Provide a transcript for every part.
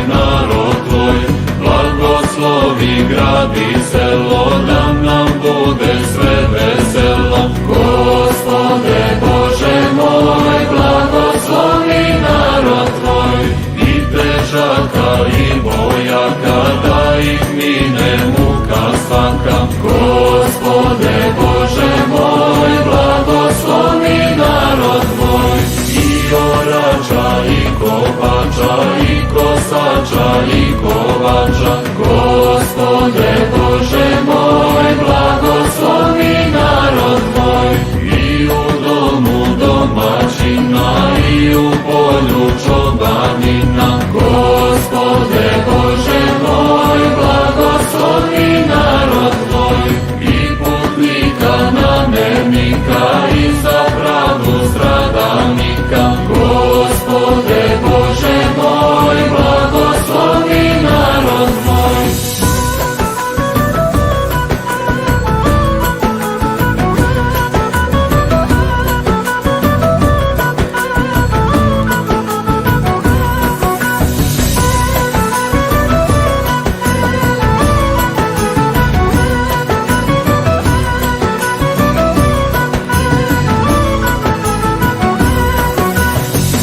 narod tvoj, blagoslovi grad i selo, da nam bude sve veselo. Gospode Bože moj, blagoslovi narod tvoj, i težaka i bojaka, da ih mine muka svaka. Gospode Bože moj, blagoslovi narod tvoj, i orača i kopača, i kosača i kovača. Gospode Bože moj, blagoslovi narod tvoj, i u domu domaćina, i u polju čobanina. Gospode Bože moj, blagoslovi narod tvoj, i putnika namernika, i za pravdu stradalnika. Gospode Bože moj, blagoslovi narod tvoj.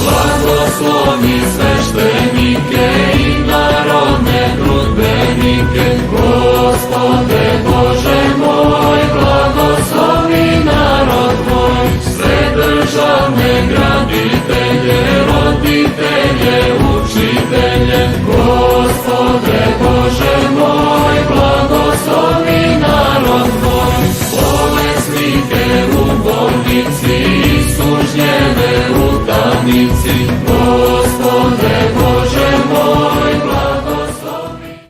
Blagoslovi sveštenike i narodne trudbenike. Gospode Bože moj, blagoslovi narod tvoj, sve državne graditelje, roditelje, učitelje. Gospode Bože moj, blagoslovi narod tvoj, bolesnike u bolnici i sužnjene u tamnici. Gospode Bože